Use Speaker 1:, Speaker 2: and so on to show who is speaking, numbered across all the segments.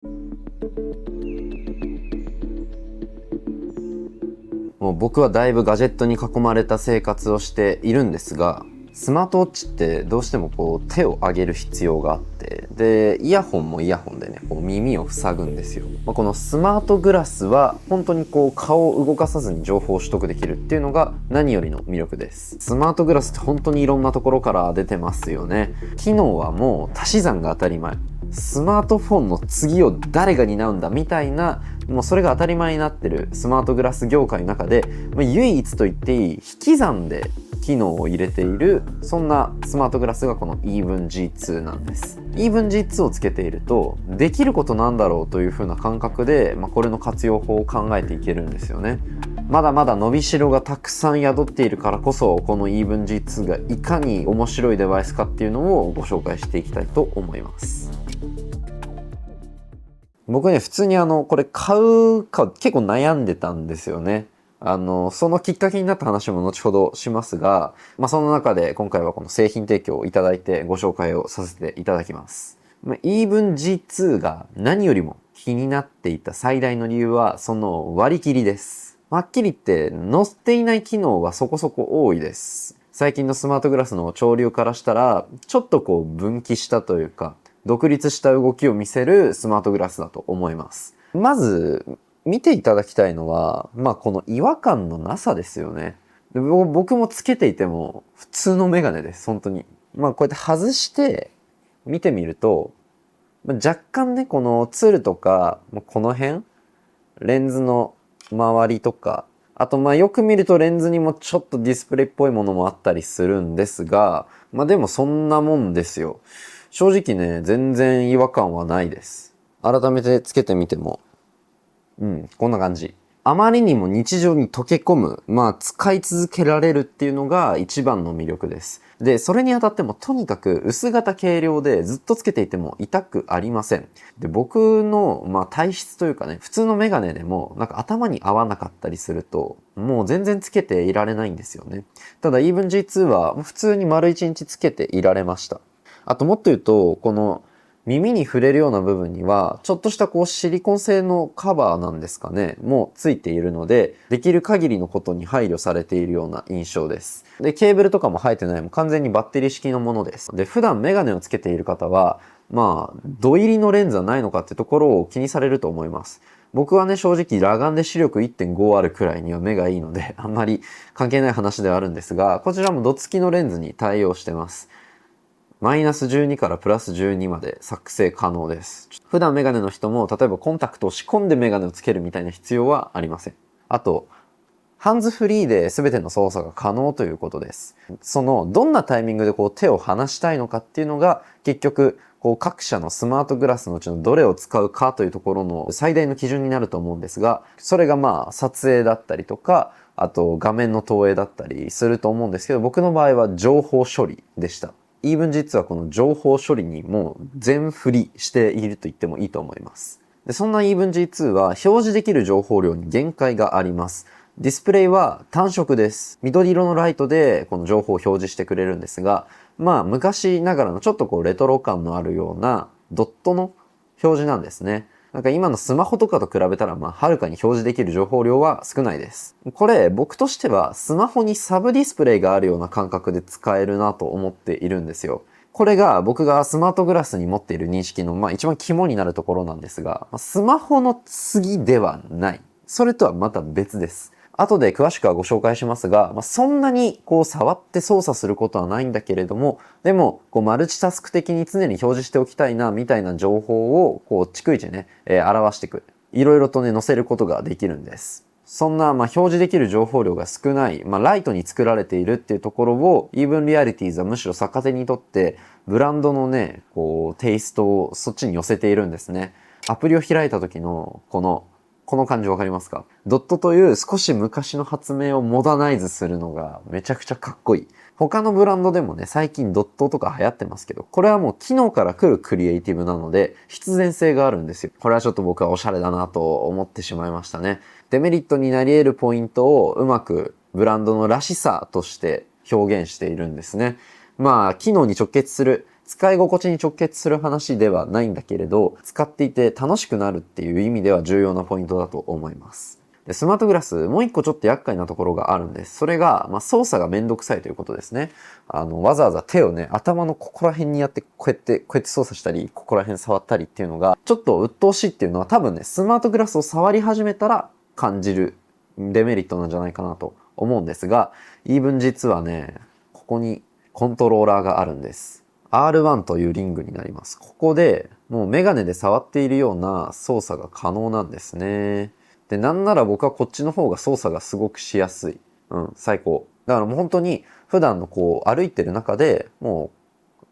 Speaker 1: もう僕はだいぶガジェットに囲まれた生活をしているんですが、スマートウォッチってどうしてもこう手を上げる必要があって、でイヤホンもイヤホンでね、こう耳を塞ぐんですよ。このスマートグラスは本当にこう顔を動かさずに情報を取得できるっていうのが何よりの魅力です。スマートグラスって本当にいろんなところから出てますよね。機能はもう足し算が当たり前。スマートフォンの次を誰が担うんだみたいな、もうそれが当たり前になってるスマートグラス業界の中で、唯一と言っていい引き算で機能を入れている、そんなスマートグラスがこの EvenG2 なんです。 EvenG2 をつけているとできることなんだろうという風な感覚で、これの活用法を考えていけるんですよね。まだまだ伸びしろがたくさん宿っているからこそ、この EvenG2 がいかに面白いデバイスかっていうのをご紹介していきたいと思います。僕ね、普通にこれ買うか結構悩んでたんですよね。そのきっかけになった話も後ほどしますが、その中で今回はこの製品提供をいただいてご紹介をさせていただきます。EvenG2 が何よりも気になっていた最大の理由はその割り切りです。はっきり言って載っていない機能はそこそこ多いです。最近のスマートグラスの潮流からしたら、ちょっとこう分岐したというか、独立した動きを見せるスマートグラスだと思います。まず見ていただきたいのは、この違和感のなさですよね。で僕もつけていても普通のメガネです、本当に。こうやって外して見てみると、若干ね、このツルとか、この辺、レンズの周りとか、あとよく見るとレンズにもちょっとディスプレイっぽいものもあったりするんですが、でもそんなもんですよ。正直ね、全然違和感はないです。改めてつけてみても、こんな感じ。あまりにも日常に溶け込む、使い続けられるっていうのが一番の魅力です。で、それにあたってもとにかく薄型軽量でずっとつけていても痛くありません。で、僕の、体質というかね、普通のメガネでも頭に合わなかったりすると、もう全然つけていられないんですよね。ただ EvenG2 は普通に丸1日つけていられました。あともっと言うと、この耳に触れるような部分には、ちょっとしたこうシリコン製のカバーなんですかね、もついているので、できる限りのことに配慮されているような印象です。で、ケーブルとかも生えてない、もう完全にバッテリー式のものです。で、普段メガネをつけている方は、土入りのレンズはないのかってところを気にされると思います。僕はね、正直裸眼で視力1.5あるくらいには目がいいので、あんまり関係ない話ではあるんですが、こちらも度付きのレンズに対応してます。マイナス12からプラス12まで作成可能です。普段メガネの人も、例えばコンタクトを仕込んでメガネをつけるみたいな必要はありません。あと、ハンズフリーで全ての操作が可能ということです。どんなタイミングでこう手を離したいのかっていうのが、結局、各社のスマートグラスのうちのどれを使うかというところの最大の基準になると思うんですが、それが撮影だったりとか、あと画面の投影だったりすると思うんですけど、僕の場合は情報処理でした。EvenG2 はこの情報処理にもう全振りしていると言ってもいいと思います。で、そんな EvenG2 は表示できる情報量に限界があります。ディスプレイは単色です。緑色のライトでこの情報を表示してくれるんですが、昔ながらのちょっとレトロ感のあるようなドットの表示なんですね。今のスマホとかと比べたらはるかに表示できる情報量は少ないです。これ僕としてはスマホにサブディスプレイがあるような感覚で使えるなと思っているんですよ。これが僕がスマートグラスに持っている認識の一番肝になるところなんですが、スマホの次ではない。それとはまた別です。後で詳しくはご紹介しますが、そんなに触って操作することはないんだけれども、でもマルチタスク的に常に表示しておきたいなみたいな情報を逐一ね、表してくる。いろいろとね載せることができるんです。そんな表示できる情報量が少ない、ライトに作られているっていうところを Even Realities はむしろ逆手にとってブランドのねテイストをそっちに寄せているんですね。アプリを開いた時のこの感じわかりますか？ドットという少し昔の発明をモダナイズするのがめちゃくちゃかっこいい。他のブランドでもね、最近ドットとか流行ってますけど、これはもう機能から来るクリエイティブなので、必然性があるんですよ。これはちょっと僕はおしゃれだなと思ってしまいましたね。デメリットになり得るポイントをうまくブランドのらしさとして表現しているんですね。機能に直結する使い心地に直結する話ではないんだけれど、使っていて楽しくなるっていう意味では重要なポイントだと思います。でスマートグラス、もう一個ちょっと厄介なところがあるんです。それが、操作がめんどくさいということですね。わざわざ手をね、頭のここら辺にやって、こうやって操作したり、ここら辺触ったりっていうのが、ちょっと鬱陶しいっていうのは多分ね、スマートグラスを触り始めたら感じるデメリットなんじゃないかなと思うんですが、イーブン実はね、ここにコントローラーがあるんです。R1 というリングになります。ここでもうメガネで触っているような操作が可能なんですね。で、なんなら僕はこっちの方が操作がすごくしやすい。最高。だからもう本当に普段のこう歩いてる中でも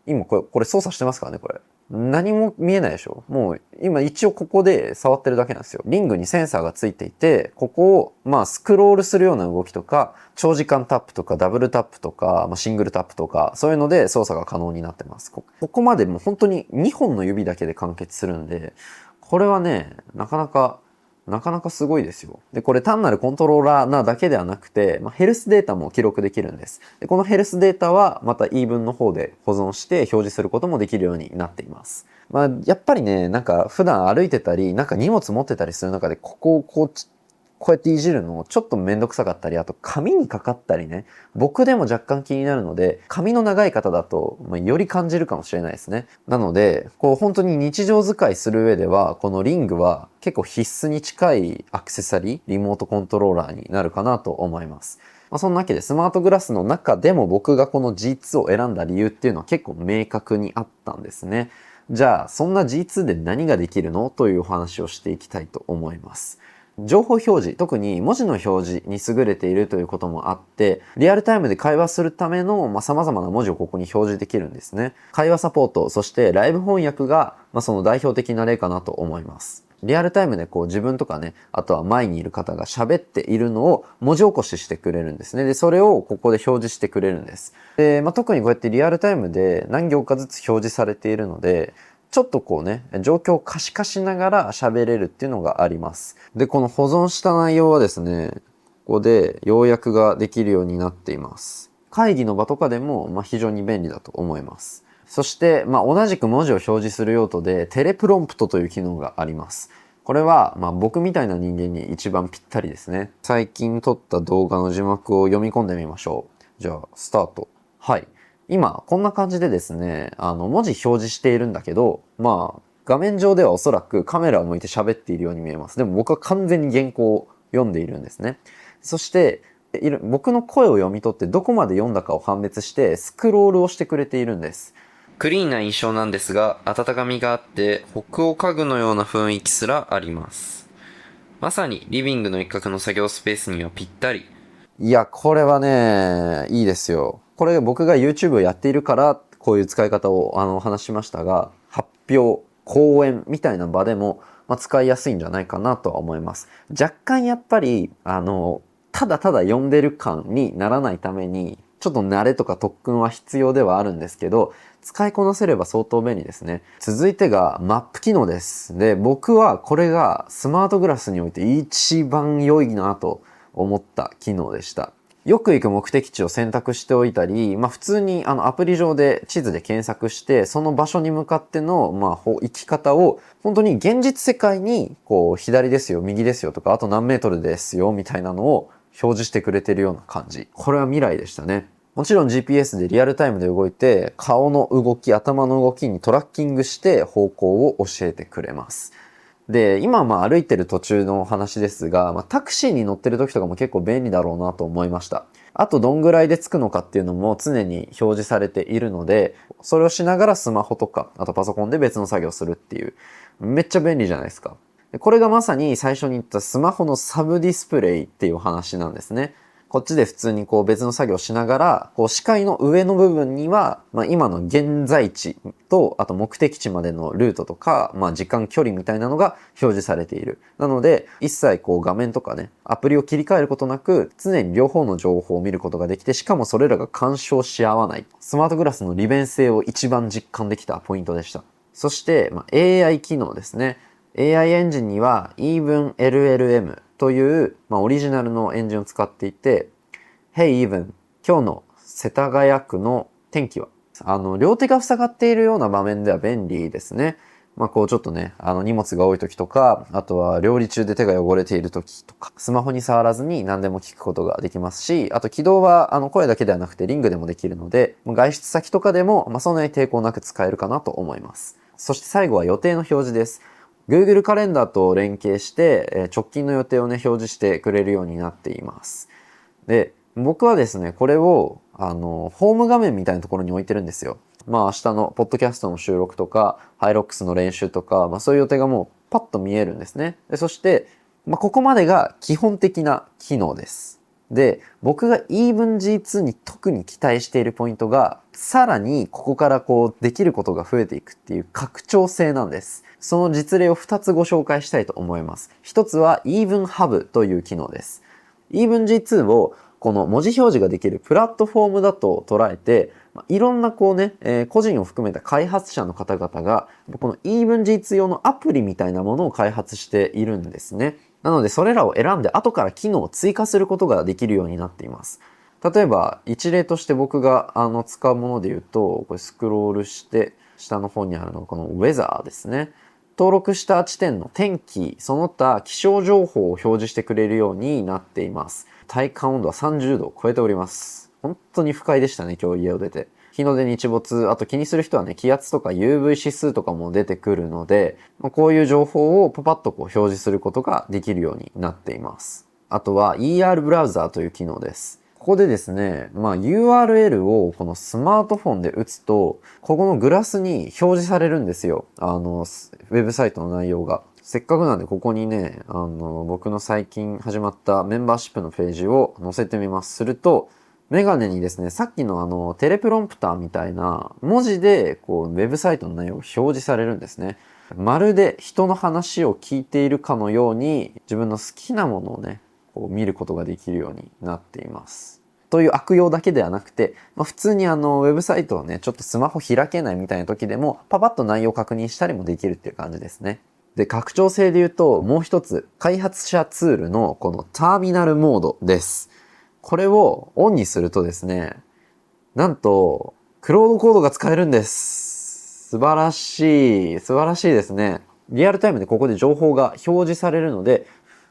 Speaker 1: う、今これ操作してますからね、これ。何も見えないでしょ。もう今一応ここで触ってるだけなんですよ。リングにセンサーがついていて、ここをスクロールするような動きとか、長時間タップとかダブルタップとか、シングルタップとか、そういうので操作が可能になってます。ここまでもう本当に2本の指だけで完結するんで、これはね、なかなかすごいですよ。で、これ単なるコントローラーなだけではなくて、ヘルスデータも記録できるんです。で、このヘルスデータはまた E 文の方で保存して表示することもできるようになっています。やっぱりね、普段歩いてたり、荷物持ってたりする中で、ここをこうやっていじるのちょっとめんどくさかったり、あと紙にかかったりね、僕でも若干気になるので、髪の長い方だと、より感じるかもしれないですね。なので、本当に日常使いする上では、このリングは結構必須に近いアクセサリー、リモートコントローラーになるかなと思います。そんなわけでスマートグラスの中でも僕がこの G2 を選んだ理由っていうのは結構明確にあったんですね。じゃあ、そんな G2 で何ができるのというお話をしていきたいと思います。情報表示、特に文字の表示に優れているということもあって、リアルタイムで会話するための様々な文字をここに表示できるんですね。会話サポート、そしてライブ翻訳が、その代表的な例かなと思います。リアルタイムで自分とかね、あとは前にいる方が喋っているのを文字起こししてくれるんですね。で、それをここで表示してくれるんです。で、特にこうやってリアルタイムで何行かずつ表示されているので、ちょっと状況を可視化しながら喋れるっていうのがあります。で、この保存した内容はですね、ここで要約ができるようになっています。会議の場とかでも、非常に便利だと思います。そして、同じく文字を表示する用途で、テレプロンプトという機能があります。これは、僕みたいな人間に一番ぴったりですね。最近撮った動画の字幕を読み込んでみましょう。じゃあ、スタート。はい。今、こんな感じでですね、文字表示しているんだけど、画面上ではおそらくカメラを向いて喋っているように見えます。でも僕は完全に原稿を読んでいるんですね。そして、僕の声を読み取ってどこまで読んだかを判別してスクロールをしてくれているんです。クリーンな印象なんですが、温かみがあって、北欧家具のような雰囲気すらあります。まさにリビングの一角の作業スペースにはぴったり。いや、これはね、いいですよ。これ僕が YouTube をやっているから、こういう使い方をお話ししましたが、発表、講演みたいな場でも、使いやすいんじゃないかなとは思います。若干やっぱり、ただただ読んでる感にならないために、ちょっと慣れとか特訓は必要ではあるんですけど、使いこなせれば相当便利ですね。続いてがマップ機能です。で、僕はこれがスマートグラスにおいて一番良いなと思った機能でした。よく行く目的地を選択しておいたり、普通にアプリ上で地図で検索して、その場所に向かっての、行き方を、本当に現実世界に、左ですよ、右ですよとか、あと何メートルですよ、みたいなのを表示してくれてるような感じ。これは未来でしたね。もちろん GPS でリアルタイムで動いて、顔の動き、頭の動きにトラッキングして方向を教えてくれます。で、今歩いてる途中の話ですが、タクシーに乗ってる時とかも結構便利だろうなと思いました。あとどんぐらいで着くのかっていうのも常に表示されているので、それをしながらスマホとか、あとパソコンで別の作業するっていう、めっちゃ便利じゃないですか。これがまさに最初に言ったスマホのサブディスプレイっていう話なんですね。こっちで普通に別の作業しながら、視界の上の部分には、今の現在地と、あと目的地までのルートとか、時間距離みたいなのが表示されている。なので、一切画面とかね、アプリを切り替えることなく、常に両方の情報を見ることができて、しかもそれらが干渉し合わない。スマートグラスの利便性を一番実感できたポイントでした。そして、AI 機能ですね。AI エンジンには Even LLM という、オリジナルのエンジンを使っていて、Hey Even、今日の世田谷区の天気は両手が塞がっているような場面では便利ですね。こうちょっとね、荷物が多い時とか、あとは料理中で手が汚れている時とか、スマホに触らずに何でも聞くことができますし、あと起動は声だけではなくてリングでもできるので、外出先とかでも、そんなに抵抗なく使えるかなと思います。そして最後は予定の表示です。Google カレンダーと連携して、直近の予定をね、表示してくれるようになっています。で、僕はですね、これを、ホーム画面みたいなところに置いてるんですよ。明日のポッドキャストの収録とか、ハイロックスの練習とか、そういう予定がもうパッと見えるんですね。で、そして、ここまでが基本的な機能です。で、僕が EvenG2 に特に期待しているポイントが、さらにここからできることが増えていくっていう拡張性なんです。その実例を2つご紹介したいと思います。1つは EvenHub という機能です。EvenG2 をこの文字表示ができるプラットフォームだと捉えて、いろんな個人を含めた開発者の方々が、この EvenG2 用のアプリみたいなものを開発しているんですね。なので、それらを選んで後から機能を追加することができるようになっています。例えば、一例として僕が使うもので言うと、これスクロールして、下の方にあるのがこのウェザーですね。登録した地点の天気、その他気象情報を表示してくれるようになっています。体感温度は30度を超えております。本当に不快でしたね、今日家を出て。日の出日没、あと気にする人はね、気圧とか UV 指数とかも出てくるので、こういう情報をパパッと表示することができるようになっています。あとは ER ブラウザーという機能です。ここでですね、URL をこのスマートフォンで打つと、ここのグラスに表示されるんですよ。ウェブサイトの内容が。せっかくなんでここにね、僕の最近始まったメンバーシップのページを載せてみます。すると、メガネにですね、さっきのテレプロンプターみたいな文字でウェブサイトの内容を表示されるんですね。まるで人の話を聞いているかのように自分の好きなものをね、見ることができるようになっています。という悪用だけではなくて、普通にウェブサイトをね、ちょっとスマホ開けないみたいな時でも、パパッと内容を確認したりもできるっていう感じですね。で、拡張性で言うと、もう一つ、開発者ツールのこのターミナルモードです。これをオンにするとですね、なんと、クロードコードが使えるんです。素晴らしい。素晴らしいですね。リアルタイムでここで情報が表示されるので、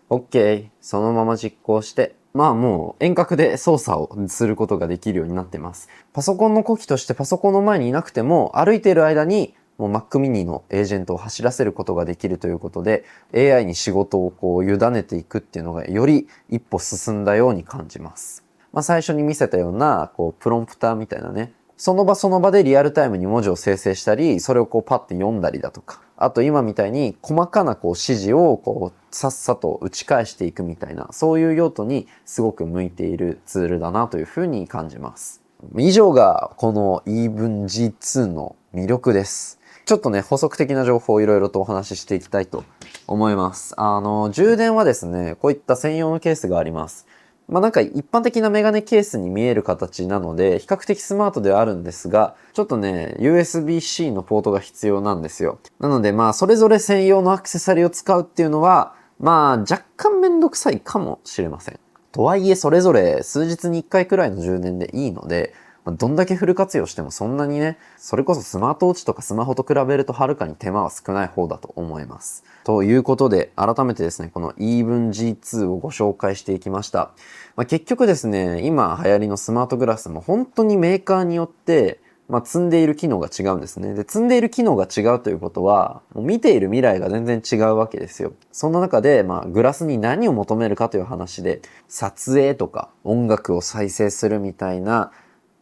Speaker 1: OK。そのまま実行して、もう遠隔で操作をすることができるようになってます。パソコンの呼気としてパソコンの前にいなくても、歩いている間にもう Mac mini のエージェントを走らせることができるということで、AI に仕事を委ねていくっていうのがより一歩進んだように感じます。最初に見せたようなプロンプターみたいなね、その場その場でリアルタイムに文字を生成したり、それをパッて読んだりだとか、あと今みたいに細かな指示をさっさと打ち返していくみたいな、そういう用途にすごく向いているツールだなというふうに感じます。以上がこの EvenG2 の魅力です。ちょっとね、補足的な情報をいろいろとお話ししていきたいと思います。充電はですね、こういった専用のケースがあります。なんか一般的なメガネケースに見える形なので、比較的スマートではあるんですが、ちょっとね、USB-C のポートが必要なんですよ。なのでそれぞれ専用のアクセサリーを使うっていうのは、若干めんどくさいかもしれません。とはいえ、それぞれ数日に1回くらいの充電でいいので、どんだけフル活用してもそんなにね、それこそスマートウォッチとかスマホと比べるとはるかに手間は少ない方だと思います。ということで、改めてですね、この EvenG2 をご紹介していきました。結局ですね、今流行りのスマートグラスも本当にメーカーによって、積んでいる機能が違うんですね。で、積んでいる機能が違うということは、もう見ている未来が全然違うわけですよ。そんな中で、グラスに何を求めるかという話で、撮影とか音楽を再生するみたいな、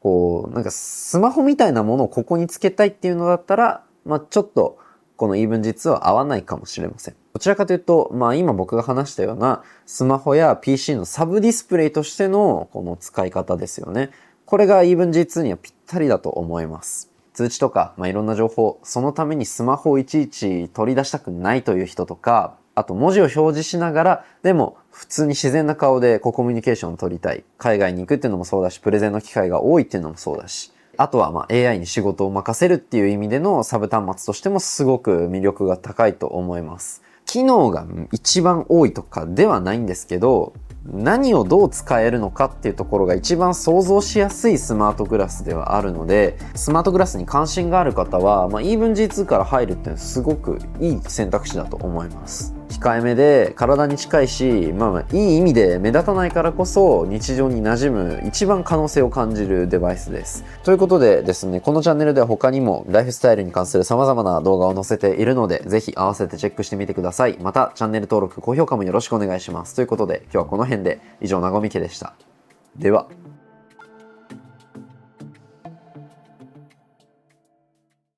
Speaker 1: なんかスマホみたいなものをここにつけたいっていうのだったら、ちょっとこの EvenG2 は合わないかもしれません。どちらかというと、今僕が話したようなスマホや PC のサブディスプレイとしてのこの使い方ですよね。これが EvenG2 にはぴったりだと思います。通知とか、いろんな情報、そのためにスマホをいちいち取り出したくないという人とか、あと文字を表示しながら、でも普通に自然な顔でコミュニケーションを取りたい。海外に行くっていうのもそうだし、プレゼンの機会が多いっていうのもそうだし、あとはAI に仕事を任せるっていう意味でのサブ端末としてもすごく魅力が高いと思います。機能が一番多いとかではないんですけど、何をどう使えるのかっていうところが一番想像しやすいスマートグラスではあるので、スマートグラスに関心がある方は、イーブン G2 から入るっていうのはすごくいい選択肢だと思います。控えめで体に近いし、いい意味で目立たないからこそ日常に馴染む一番可能性を感じるデバイスです。ということでですね、このチャンネルでは他にもライフスタイルに関する様々な動画を載せているので、ぜひ合わせてチェックしてみてください。またチャンネル登録、高評価もよろしくお願いします。ということで今日はこの辺で以上、なごみけでした。では。